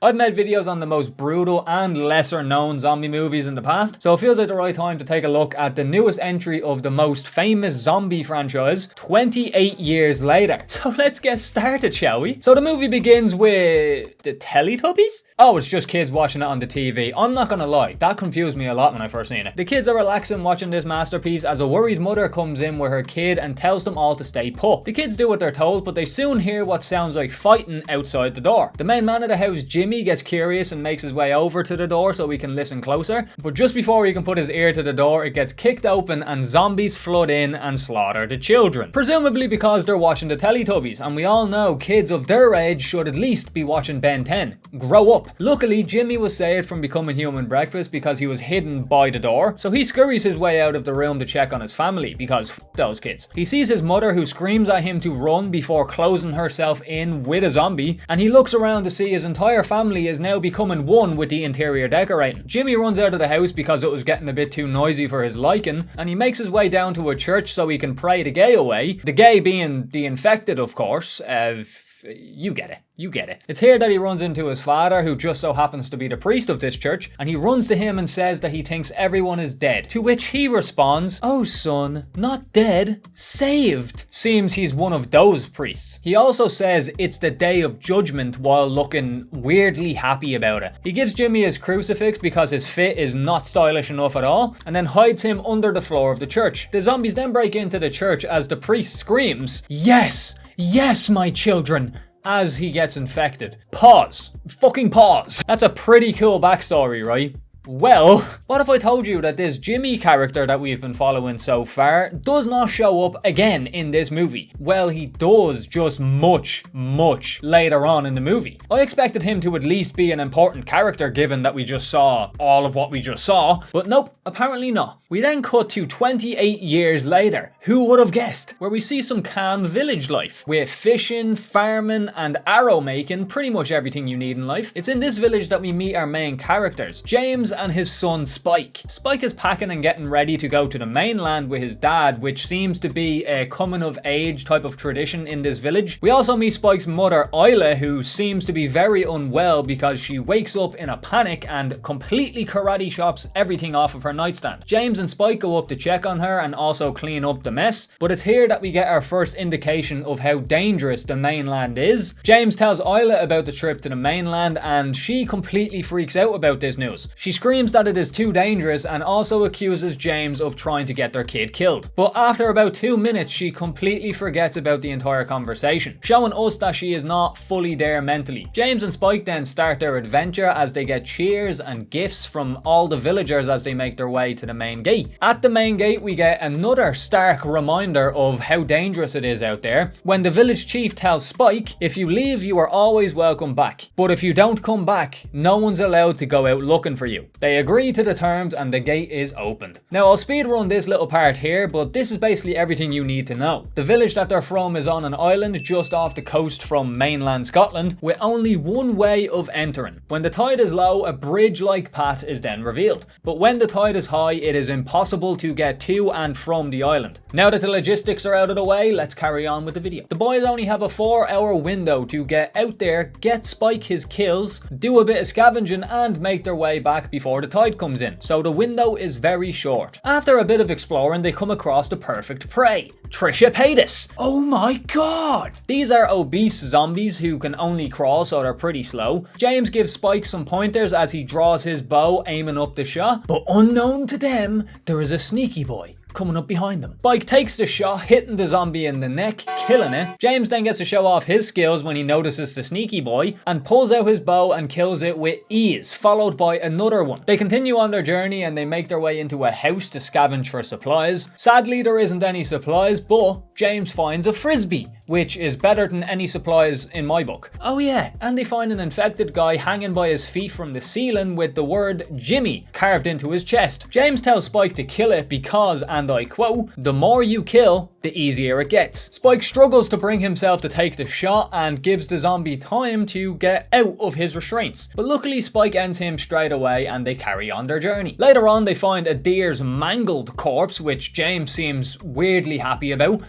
I've made videos on the most brutal and lesser known zombie movies in the past, so it feels like the right time to take a look at the newest entry of the most famous zombie franchise 28 years later. So let's get started, shall we? So the movie begins with the Teletubbies? Oh, it's just kids watching it on the TV. I'm not gonna lie, that confused me a lot when I first seen it. The kids are relaxing watching this masterpiece as a worried mother comes in with her kid and tells them all to stay put. The kids do what they're told, but they soon hear what sounds like fighting outside the door. The main man of the house, Jimmy, gets curious and makes his way over to the door so he can listen closer, but just before he can put his ear to the door, it gets kicked open and zombies flood in and slaughter the children. Presumably because they're watching the Teletubbies, and we all know kids of their age should at least be watching Ben 10. Grow up. Luckily, Jimmy was saved from becoming human breakfast because he was hidden by the door, so he scurries his way out of the room to check on his family, because f those kids. He sees his mother, who screams at him to run before closing herself in with a zombie, and he looks around to see his entire family is now becoming one with the interior decorating. Jimmy runs out of the house because it was getting a bit too noisy for his liking, and he makes his way down to a church so he can pray the gay away. The gay being the infected, of course. You get it. You get it. It's here that he runs into his father, who just so happens to be the priest of this church, and he runs to him and says that he thinks everyone is dead. To which he responds, "Oh son, not dead, saved." Seems he's one of those priests. He also says it's the day of judgment while looking weirdly happy about it. He gives Jimmy his crucifix because his fit is not stylish enough at all, and then hides him under the floor of the church. The zombies then break into the church as the priest screams, "Yes! Yes, my children!" as he gets infected. Pause. Fucking pause. That's a pretty cool backstory, right? Well, what if I told you that this Jimmy character that we've been following so far does not show up again in this movie? Well, he does, just much later on in the movie. I expected him to at least be an important character given that we just saw all of what we just saw, but nope, apparently not. We then cut to 28 years later, who would have guessed, where we see some calm village life, with fishing, farming and arrow making, pretty much everything you need in life. It's in this village that we meet our main characters, James and his son Spike. Spike is packing and getting ready to go to the mainland with his dad, which seems to be a coming of age type of tradition in this village. We also meet Spike's mother Isla, who seems to be very unwell because she wakes up in a panic and completely karate chops everything off of her nightstand. James and Spike go up to check on her and also clean up the mess, but it's here that we get our first indication of how dangerous the mainland is. James tells Isla about the trip to the mainland and she completely freaks out about this news. She screams that it is too dangerous and also accuses James of trying to get their kid killed. But after about 2 minutes, she completely forgets about the entire conversation, showing us that she is not fully there mentally. James and Spike then start their adventure as they get cheers and gifts from all the villagers as they make their way to the main gate. At the main gate, we get another stark reminder of how dangerous it is out there when the village chief tells Spike, "If you leave, you are always welcome back. But if you don't come back, no one's allowed to go out looking for you." They agree to the terms and the gate is opened. Now I'll speed run this little part here, but this is basically everything you need to know. The village that they're from is on an island just off the coast from mainland Scotland, with only one way of entering. When the tide is low, a bridge-like path is then revealed. But when the tide is high, it is impossible to get to and from the island. Now that the logistics are out of the way, let's carry on with the video. The boys only have a 4-hour window to get out there, get Spike his kills, do a bit of scavenging and make their way back before the tide comes in, so the window is very short. After a bit of exploring, they come across the perfect prey, Trisha Paytas. Oh my god! These are obese zombies who can only crawl, so they're pretty slow. James gives Spike some pointers as he draws his bow, aiming up the shot, but unknown to them, there is a sneaky boy coming up behind them. Spike takes the shot, hitting the zombie in the neck, killing it. James then gets to show off his skills when he notices the sneaky boy and pulls out his bow and kills it with ease, followed by another one. They continue on their journey and they make their way into a house to scavenge for supplies. Sadly, there isn't any supplies, but James finds a frisbee, which is better than any supplies in my book. Oh yeah, and they find an infected guy hanging by his feet from the ceiling with the word Jimmy carved into his chest. James tells Spike to kill it because, and I quote, "The more you kill, the easier it gets." Spike struggles to bring himself to take the shot and gives the zombie time to get out of his restraints. But luckily Spike ends him straight away and they carry on their journey. Later on they find a deer's mangled corpse, which James seems weirdly happy about.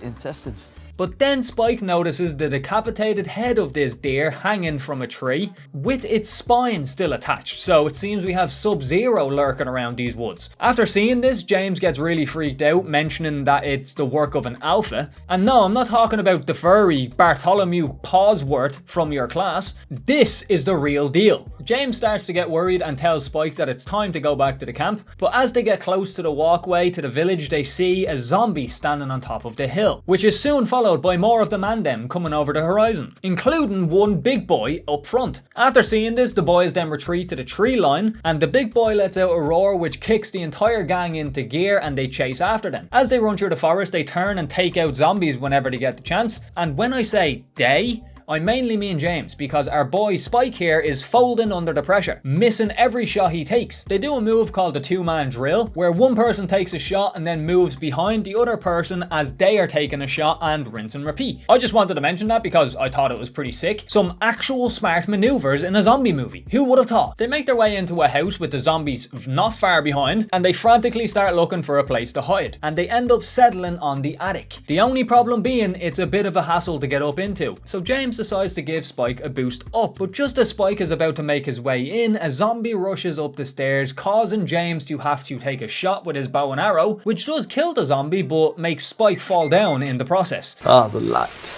Intestines. But then Spike notices the decapitated head of this deer hanging from a tree with its spine still attached, so it seems we have Sub-Zero lurking around these woods. After seeing this, James gets really freaked out, mentioning that it's the work of an alpha. And no, I'm not talking about the furry Bartholomew Pawsworth from your class. This is the real deal. James starts to get worried and tells Spike that it's time to go back to the camp, but as they get close to the walkway to the village, they see a zombie standing on top of the hill, which is soon followed by more of the man-dem coming over the horizon, including one big boy up front. After seeing this, the boys then retreat to the tree line, and the big boy lets out a roar which kicks the entire gang into gear, and they chase after them. As they run through the forest, they turn and take out zombies whenever they get the chance, and when I say they, I mainly mean James, because our boy Spike here is folding under the pressure, missing every shot he takes. They do a move called the two-man drill, where one person takes a shot and then moves behind the other person as they are taking a shot, and rinse and repeat. I just wanted to mention that because I thought it was pretty sick. Some actual smart maneuvers in a zombie movie. Who would have thought? They make their way into a house with the zombies not far behind, and they frantically start looking for a place to hide, and they end up settling on the attic. The only problem being it's a bit of a hassle to get up into, so James decides to give Spike a boost up, but just as Spike is about to make his way in, a zombie rushes up the stairs, causing James to have to take a shot with his bow and arrow, which does kill the zombie but makes Spike fall down in the process. The light.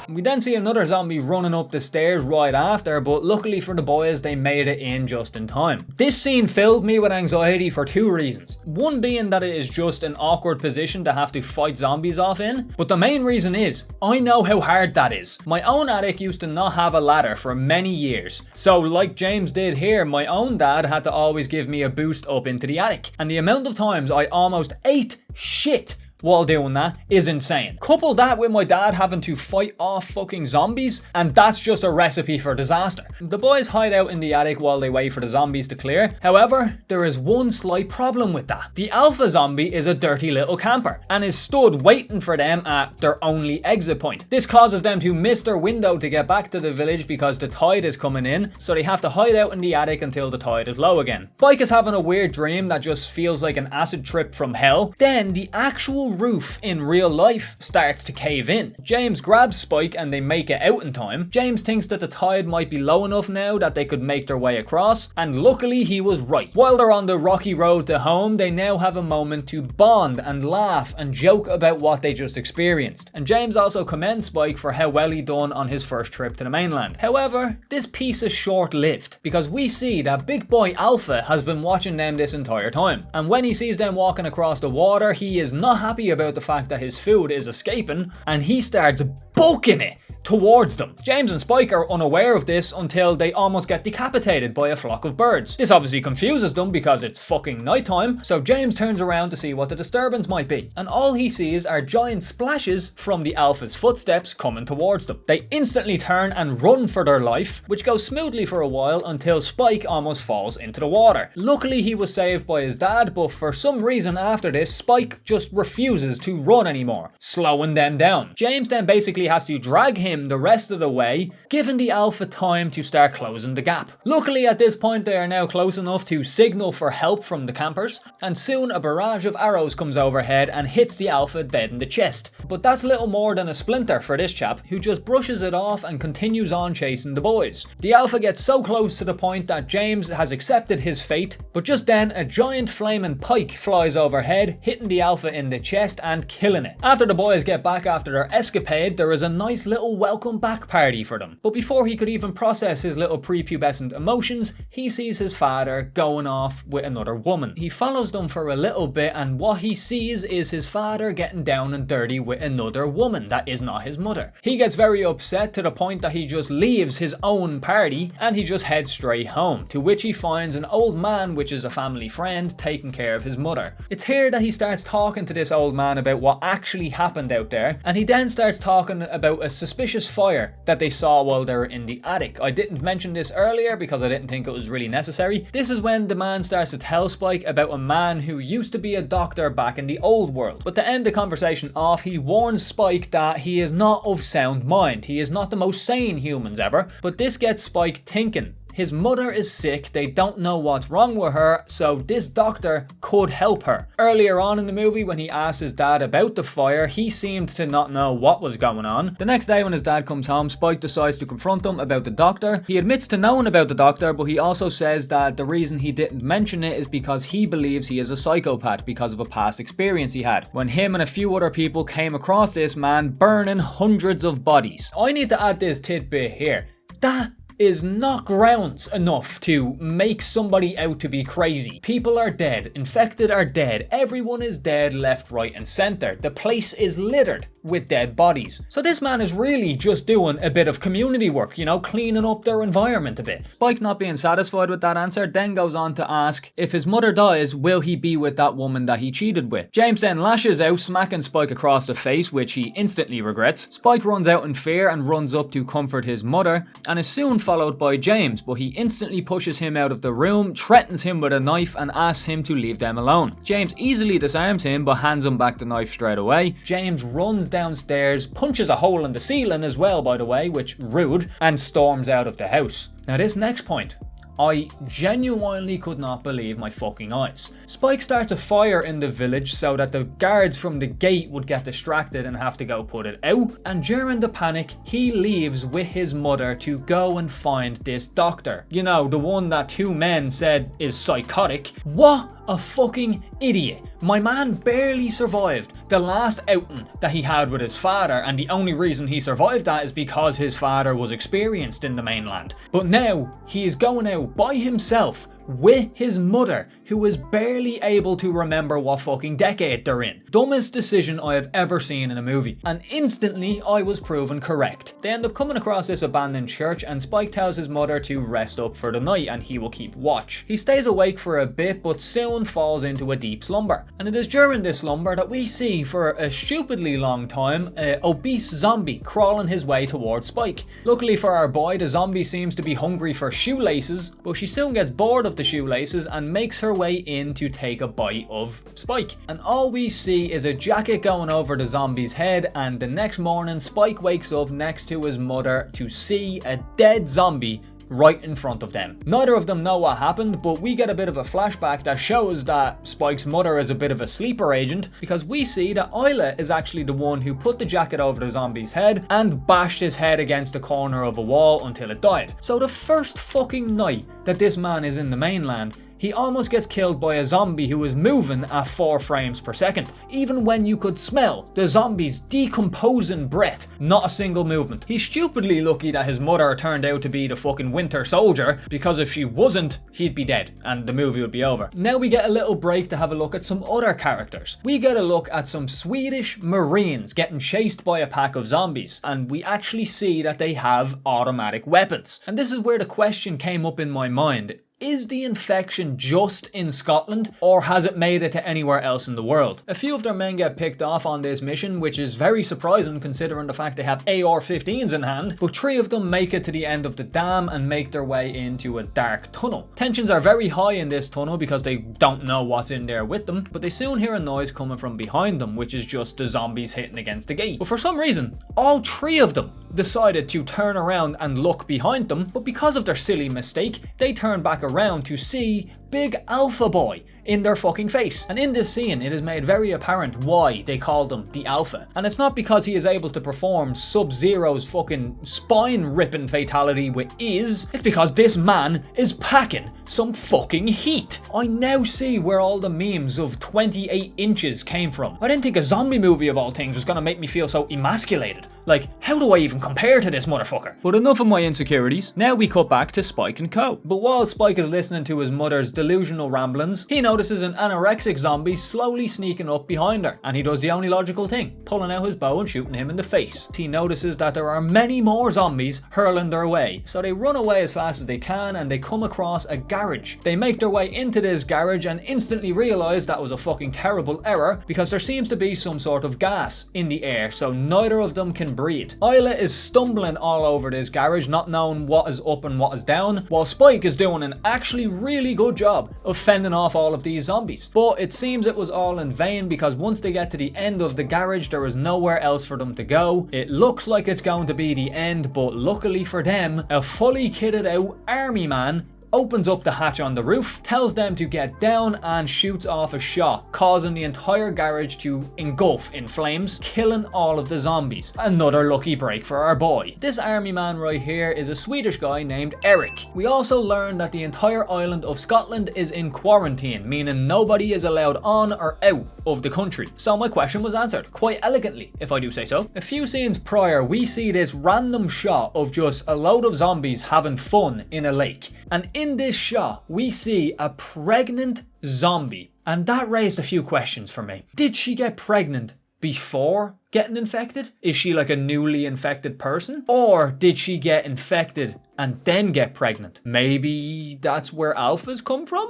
We then see another zombie running up the stairs right after, but luckily for the boys, they made it in just in time. This scene filled me with anxiety for two reasons. One being that it is just an awkward position to have to fight zombies off in, but the main reason is, I know how hard that is. My own attic used to not have a ladder for many years, so like James did here, my own dad had to always give me a boost up into the attic, and the amount of times I almost ate shit while doing that is insane. Couple that with my dad having to fight off fucking zombies, and that's just a recipe for disaster. The boys hide out in the attic while they wait for the zombies to clear. However, there is one slight problem with that. The alpha zombie is a dirty little camper and is stood waiting for them at their only exit point. This causes them to miss their window to get back to the village because the tide is coming in, so they have to hide out in the attic until the tide is low again. Spike is having a weird dream that just feels like an acid trip from hell. Then the actual roof in real life starts to cave in. James grabs Spike and they make it out in time. James thinks that the tide might be low enough now that they could make their way across, and luckily he was right. While they're on the rocky road to home, they now have a moment to bond and laugh and joke about what they just experienced. And James also commends Spike for how well he done on his first trip to the mainland. However, this piece is short-lived, because we see that big boy Alpha has been watching them this entire time, and when he sees them walking across the water, he is not happy about the fact that his food is escaping, and he starts booking it towards them. James and Spike are unaware of this until they almost get decapitated by a flock of birds. This obviously confuses them because it's fucking nighttime, so James turns around to see what the disturbance might be, and all he sees are giant splashes from the Alpha's footsteps coming towards them. They instantly turn and run for their life, which goes smoothly for a while until Spike almost falls into the water. Luckily he was saved by his dad, but for some reason after this, Spike just refuses to run anymore, slowing them down. James then basically has to drag him the rest of the way, giving the Alpha time to start closing the gap. Luckily at this point they are now close enough to signal for help from the campers, and soon a barrage of arrows comes overhead and hits the Alpha dead in the chest. But that's little more than a splinter for this chap, who just brushes it off and continues on chasing the boys. The Alpha gets so close to the point that James has accepted his fate, but just then a giant flaming pike flies overhead, hitting the Alpha in the chest and killing it. After the boys get back after their escapade, there is a nice little welcome back party for them. But before he could even process his little prepubescent emotions, he sees his father going off with another woman. He follows them for a little bit, and what he sees is his father getting down and dirty with another woman that is not his mother. He gets very upset to the point that he just leaves his own party and he just heads straight home, to which he finds an old man, which is a family friend, taking care of his mother. It's here that he starts talking to this old man about what actually happened out there, and he then starts talking about a suspicious fire that they saw while they were in the attic. I didn't mention this earlier because I didn't think it was really necessary. This is when the man starts to tell Spike about a man who used to be a doctor back in the old world. But to end the conversation off, he warns Spike that he is not of sound mind. He is not the most sane humans ever, but this gets Spike thinking. His mother is sick, they don't know what's wrong with her, so this doctor could help her. Earlier on in the movie, when he asked his dad about the fire, he seemed to not know what was going on. The next day when his dad comes home, Spike decides to confront him about the doctor. He admits to knowing about the doctor, but he also says that the reason he didn't mention it is because he believes he is a psychopath because of a past experience he had, when him and a few other people came across this man burning hundreds of bodies. I need to add this tidbit here. That is not grounds enough to make somebody out to be crazy. People are dead, infected are dead, everyone is dead left, right and center. The place is littered with dead bodies. So this man is really just doing a bit of community work, you know, cleaning up their environment a bit. Spike, not being satisfied with that answer, then goes on to ask, if his mother dies, will he be with that woman that he cheated with? James then lashes out, smacking Spike across the face, which he instantly regrets. Spike runs out in fear and runs up to comfort his mother, and is soon followed by James, but he instantly pushes him out of the room, threatens him with a knife and asks him to leave them alone. James easily disarms him but hands him back the knife straight away. James runs downstairs, punches a hole in the ceiling as well, by the way, which rude, and storms out of the house. Now this next point, I genuinely could not believe my fucking eyes. Spike starts a fire in the village so that the guards from the gate would get distracted and have to go put it out, and during the panic he leaves with his mother to go and find this doctor. You know, the one that two men said is psychotic. What a fucking idiot. My man barely survived the last outing that he had with his father, and the only reason he survived that is because his father was experienced in the mainland. But now he is going out by himself with his mother, who is barely able to remember what fucking decade they're in. Dumbest decision I have ever seen in a movie. And instantly I was proven correct. They end up coming across this abandoned church, and Spike tells his mother to rest up for the night and he will keep watch. He stays awake for a bit but soon falls into a deep slumber. And it is during this slumber that we see for a stupidly long time an obese zombie crawling his way towards Spike. Luckily for our boy, the zombie seems to be hungry for shoelaces, but she soon gets bored of the shoelaces and makes her way in to take a bite of Spike. And all we see is a jacket going over the zombie's head, and the next morning Spike wakes up next to his mother to see a dead zombie right in front of them. Neither of them know what happened, but we get a bit of a flashback that shows that Spike's mother is a bit of a sleeper agent, because we see that Isla is actually the one who put the jacket over the zombie's head and bashed his head against the corner of a wall until it died. So the first fucking night that this man is in the mainland, he almost gets killed by a zombie who is moving at 4 frames per second. Even when you could smell the zombie's decomposing breath, not a single movement. He's stupidly lucky that his mother turned out to be the fucking Winter Soldier, because if she wasn't, he'd be dead and the movie would be over. Now we get a little break to have a look at some other characters. We get a look at some Swedish Marines getting chased by a pack of zombies, and we actually see that they have automatic weapons. And this is where the question came up in my mind. Is the infection just in Scotland, or has it made it to anywhere else in the world? A few of their men get picked off on this mission, which is very surprising considering the fact they have AR-15s in hand, but 3 of them make it to the end of the dam and make their way into a dark tunnel. Tensions are very high in this tunnel because they don't know what's in there with them, but they soon hear a noise coming from behind them, which is just the zombies hitting against the gate. But for some reason, all 3 of them decided to turn around and look behind them, but because of their silly mistake, they turn back around to see Big Alpha Boy in their fucking face. And in this scene, it is made very apparent why they called him the Alpha. And it's not because he is able to perform Sub-Zero's fucking spine-ripping fatality with ease. It's because this man is packing some fucking heat. I now see where all the memes of 28 inches came from. I didn't think a zombie movie of all things was gonna make me feel so emasculated. Like, how do I even compare to this motherfucker? But enough of my insecurities. Now we cut back to Spike and Co. But while Spike is listening to his mother's delusional ramblings, he notices an anorexic zombie slowly sneaking up behind her, and he does the only logical thing, pulling out his bow and shooting him in the face. He notices that there are many more zombies hurling their way, so they run away as fast as they can, and they come across a garage. They make their way into this garage and instantly realize that was a fucking terrible error, because there seems to be some sort of gas in the air, so neither of them can different breed. Isla is stumbling all over this garage, not knowing what is up and what is down, while Spike is doing an actually really good job of fending off all of these zombies. But it seems it was all in vain, because once they get to the end of the garage, there is nowhere else for them to go. It looks like it's going to be the end, but luckily for them, a fully kitted out army man opens up the hatch on the roof, tells them to get down, and shoots off a shot, causing the entire garage to engulf in flames, killing all of the zombies. Another lucky break for our boy. This army man right here is a Swedish guy named Eric. We also learned that the entire island of Scotland is in quarantine, meaning nobody is allowed on or out of the country. So my question was answered, quite elegantly, if I do say so. A few scenes prior, we see this random shot of just a load of zombies having fun in a lake. And in this shot, we see a pregnant zombie. And that raised a few questions for me. Did she get pregnant before getting infected? Is she like a newly infected person? Or did she get infected and then get pregnant? Maybe that's where alphas come from?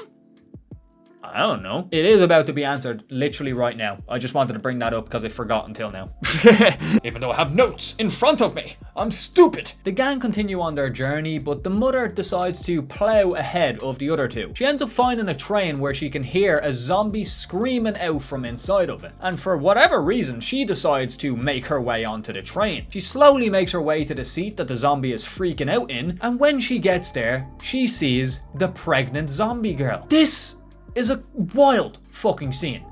I don't know. It is about to be answered literally right now. I just wanted to bring that up because I forgot until now. Even though I have notes in front of me. I'm stupid. The gang continue on their journey, but the mother decides to plow ahead of the other two. She ends up finding a train where she can hear a zombie screaming out from inside of it. And for whatever reason, she decides to make her way onto the train. She slowly makes her way to the seat that the zombie is freaking out in, and when she gets there, she sees the pregnant zombie girl. This is a wild fucking scene.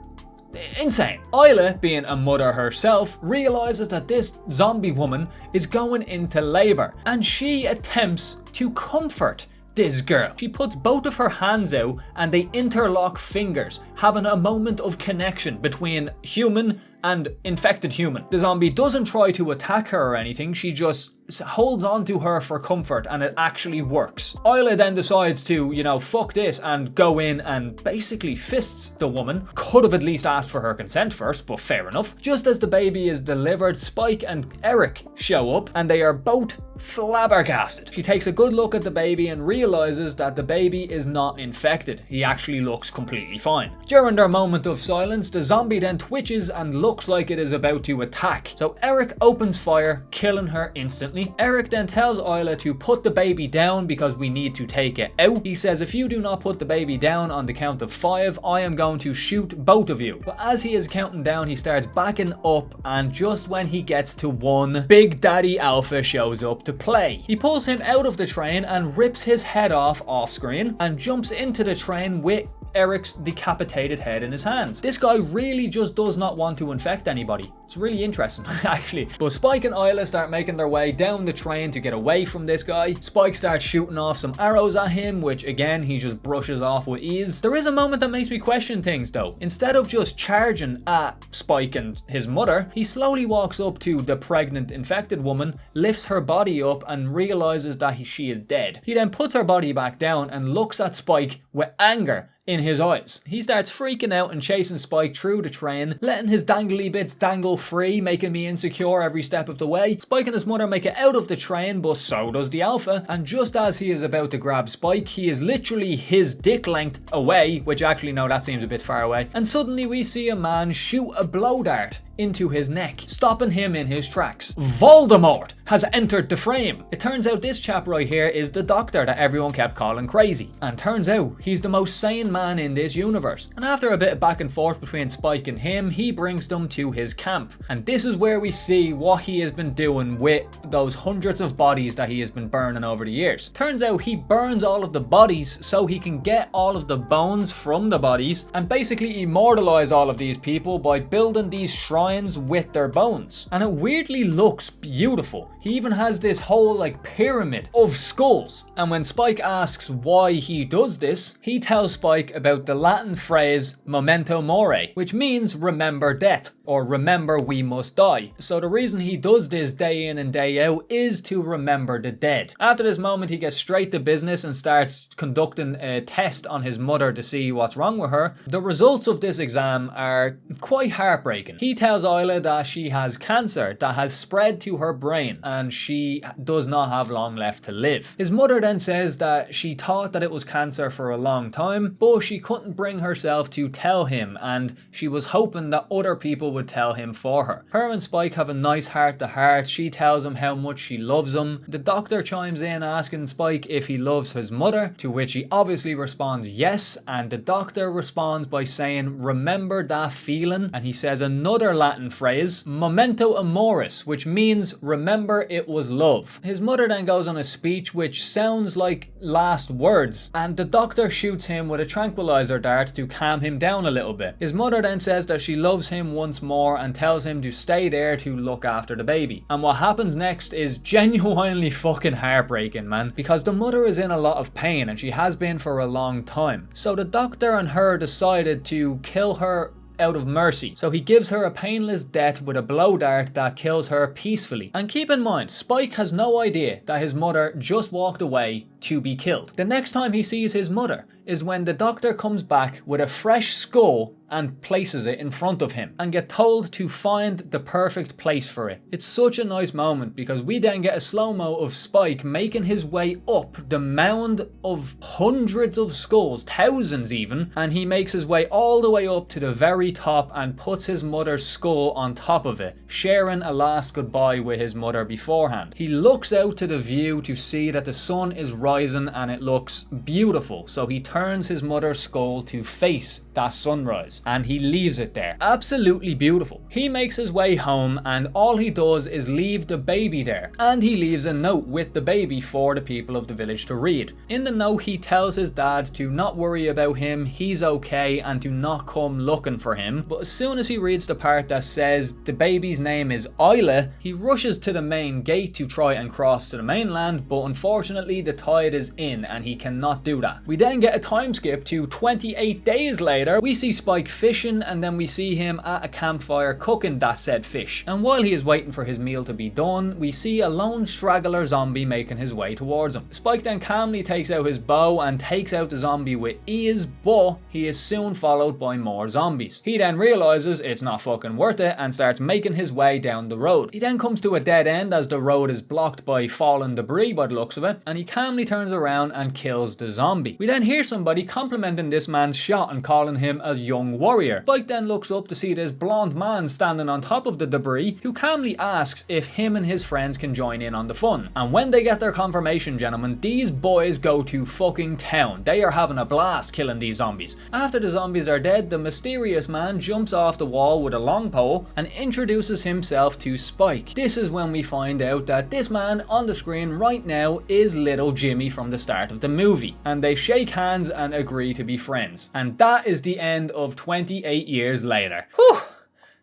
Insane. Isla, being a mother herself, realizes that this zombie woman is going into labor, and she attempts to comfort this girl. She puts both of her hands out and they interlock fingers, having a moment of connection between human and infected human. The zombie doesn't try to attack her or anything, she just holds on to her for comfort, and it actually works. Isla then decides to, fuck this and go in and basically fists the woman. Could have at least asked for her consent first, but fair enough. Just as the baby is delivered, Spike and Eric show up, and they are both flabbergasted. She takes a good look at the baby and realizes that the baby is not infected. He actually looks completely fine. During their moment of silence, the zombie then twitches and looks like it is about to attack. So Eric opens fire, killing her instantly. Eric then tells Isla to put the baby down because we need to take it out. He says, if you do not put the baby down on the count of 5, I am going to shoot both of you. But as he is counting down, he starts backing up, and just when he gets to 1, Big Daddy Alpha shows up to play. He pulls him out of the train and rips his head off screen and jumps into the train with Eric's decapitated head in his hands. This guy really just does not want to infect anybody. It's really interesting, actually. But Spike and Isla start making their way down the train to get away from this guy. Spike starts shooting off some arrows at him, which again, he just brushes off with ease. There is a moment that makes me question things though. Instead of just charging at Spike and his mother, he slowly walks up to the pregnant infected woman, lifts her body up and realizes that she is dead. He then puts her body back down and looks at Spike with anger in his eyes. He starts freaking out and chasing Spike through the train, letting his dangly bits dangle free, making me insecure every step of the way. Spike and his mother make it out of the train, but so does the Alpha, and just as he is about to grab Spike, he is literally his dick length away, which actually no, that seems a bit far away, and suddenly we see a man shoot a blow dart into his neck, stopping him in his tracks. Voldemort has entered the frame. It turns out this chap right here is the doctor that everyone kept calling crazy, and turns out he's the most sane man in this universe. And after a bit of back and forth between Spike and him, he brings them to his camp, and this is where we see what he has been doing with those hundreds of bodies that he has been burning over the years. Turns out he burns all of the bodies so he can get all of the bones from the bodies and basically immortalize all of these people by building these shrines with their bones. And it weirdly looks beautiful. He even has this whole pyramid of skulls. And when Spike asks why he does this, he tells Spike about the Latin phrase memento mori, which means remember death, or remember we must die. So the reason he does this day in and day out is to remember the dead. After this moment, he gets straight to business and starts conducting a test on his mother to see what's wrong with her. The results of this exam are quite heartbreaking. He tells tells Isla that she has cancer that has spread to her brain and she does not have long left to live. His mother then says that she thought that it was cancer for a long time, but she couldn't bring herself to tell him, and she was hoping that other people would tell him for her. Her and Spike have a nice heart-to-heart. She tells him how much she loves him. The doctor chimes in asking Spike if he loves his mother, to which he obviously responds yes, and the doctor responds by saying, remember that feeling, and he says another Latin phrase, memento amoris, which means remember it was love. His mother then goes on a speech which sounds like last words, and the doctor shoots him with a tranquilizer dart to calm him down a little bit. His mother then says that she loves him once more and tells him to stay there to look after the baby. And what happens next is genuinely fucking heartbreaking, man, because the mother is in a lot of pain and she has been for a long time. So the doctor and her decided to kill her out of mercy. So he gives her a painless death with a blow dart that kills her peacefully. And keep in mind, Spike has no idea that his mother just walked away to be killed. The next time he sees his mother is when the doctor comes back with a fresh skull and places it in front of him and get told to find the perfect place for it. It's such a nice moment because we then get a slow-mo of Spike making his way up the mound of hundreds of skulls, thousands even, and he makes his way all the way up to the very top and puts his mother's skull on top of it, sharing a last goodbye with his mother beforehand. He looks out to the view to see that the sun is rising and it looks beautiful, so he turns his mother's skull to face that sunrise and he leaves it there. Absolutely beautiful. He makes his way home and all he does is leave the baby there, and he leaves a note with the baby for the people of the village to read. In the note he tells his dad to not worry about him, he's okay, and to not come looking for him. But as soon as he reads the part that says the baby's name is Isla, he rushes to the main gate to try and cross to the mainland, but unfortunately the tide is in and he cannot do that. We then get a time skip to 28 days later. We see Spike fishing and then we see him at a campfire cooking that said fish. And while he is waiting for his meal to be done, we see a lone straggler zombie making his way towards him. Spike then calmly takes out his bow and takes out the zombie with ease, but he is soon followed by more zombies. He then realizes it's not fucking worth it and starts making his way down the road. He then comes to a dead end as the road is blocked by fallen debris by the looks of it, and he calmly turns around and kills the zombie. We then hear somebody complimenting this man's shot and calling him a young warrior. Spike then looks up to see this blonde man standing on top of the debris, who calmly asks if him and his friends can join in on the fun. And when they get their confirmation, gentlemen, these boys go to fucking town. They are having a blast killing these zombies. After the zombies are dead, the mysterious man jumps off the wall with a long pole and introduces himself to Spike. This is when we find out that this man on the screen right now is little Jimmy from the start of the movie, and they shake hands and agree to be friends. And that is the end of 28 years later. Whew.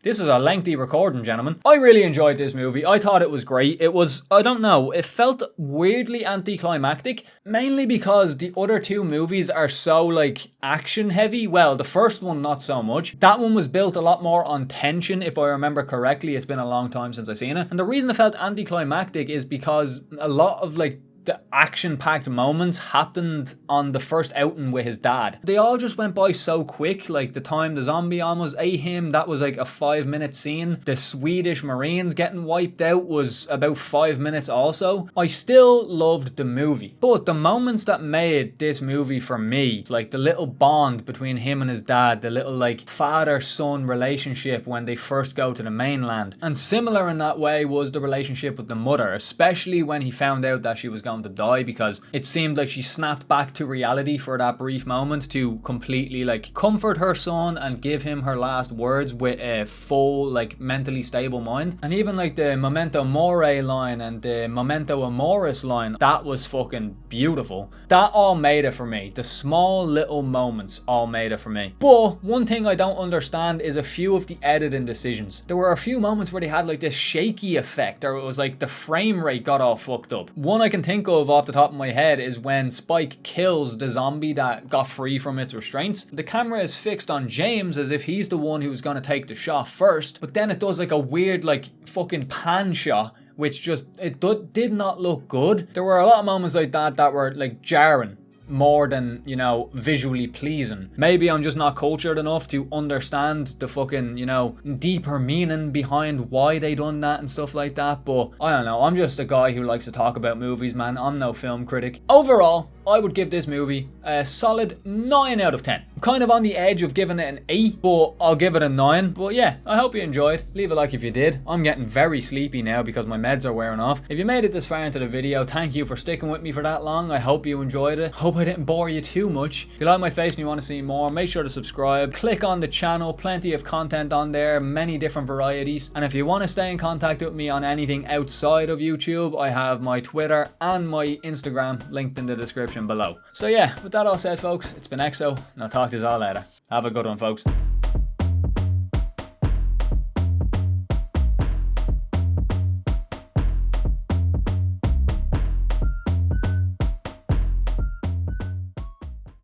This is a lengthy recording, gentlemen. I really enjoyed this movie. I thought it was great. It was, I don't know, it felt weirdly anticlimactic, mainly because the other two movies are so, like, action heavy. Well, the first one, not so much. That one was built a lot more on tension, if I remember correctly. It's been a long time since I've seen it. And the reason it felt anticlimactic is because a lot of, like, the action-packed moments happened on the first outing with his dad. They all just went by so quick. Like the time the zombie almost ate him, that was like a 5-minute scene. The Swedish Marines getting wiped out was about 5 minutes also. I still loved the movie, but the moments that made this movie for me, like the little bond between him and his dad, the little like father-son relationship when they first go to the mainland, and similar in that way was the relationship with the mother, especially when he found out that she was going to die, because it seemed like she snapped back to reality for that brief moment to completely like comfort her son and give him her last words with a full like mentally stable mind. And even like the memento mori line and the memento amoris line, that was fucking beautiful. That all made it for me. The small little moments all made it for me. But one thing I don't understand is a few of the editing decisions. There were a few moments where they had like this shaky effect, or it was like the frame rate got all fucked up. One I can think of off the top of my head is when Spike kills the zombie that got free from its restraints. The camera is fixed on James as if he's the one who was going to take the shot first, but then it does like a weird like fucking pan shot, which just, it did not look good. There were a lot of moments like that that were like jarring. more than, you know, visually pleasing. Maybe I'm just not cultured enough to understand the fucking, you know, deeper meaning behind why they done that and stuff like that, but I don't know, I'm just a guy who likes to talk about movies, man. I'm no film critic. Overall, I would give this movie a solid 9 out of 10. I'm kind of on the edge of giving it an 8, but I'll give it a 9. But yeah, I hope you enjoyed. Leave a like if you did. I'm getting very sleepy now because my meds are wearing off. If you made it this far into the video, thank you for sticking with me for that long. I hope you enjoyed it. Hope I didn't bore you too much. If you like my face and you want to see more, make sure to subscribe. Click on the channel, plenty of content on there, many different varieties. And if you want to stay in contact with me on anything outside of YouTube, I have my Twitter and my Instagram linked in the description below. So yeah, with that all said, folks, it's been EXO, and I'll talk to you all later. Have a good one, folks.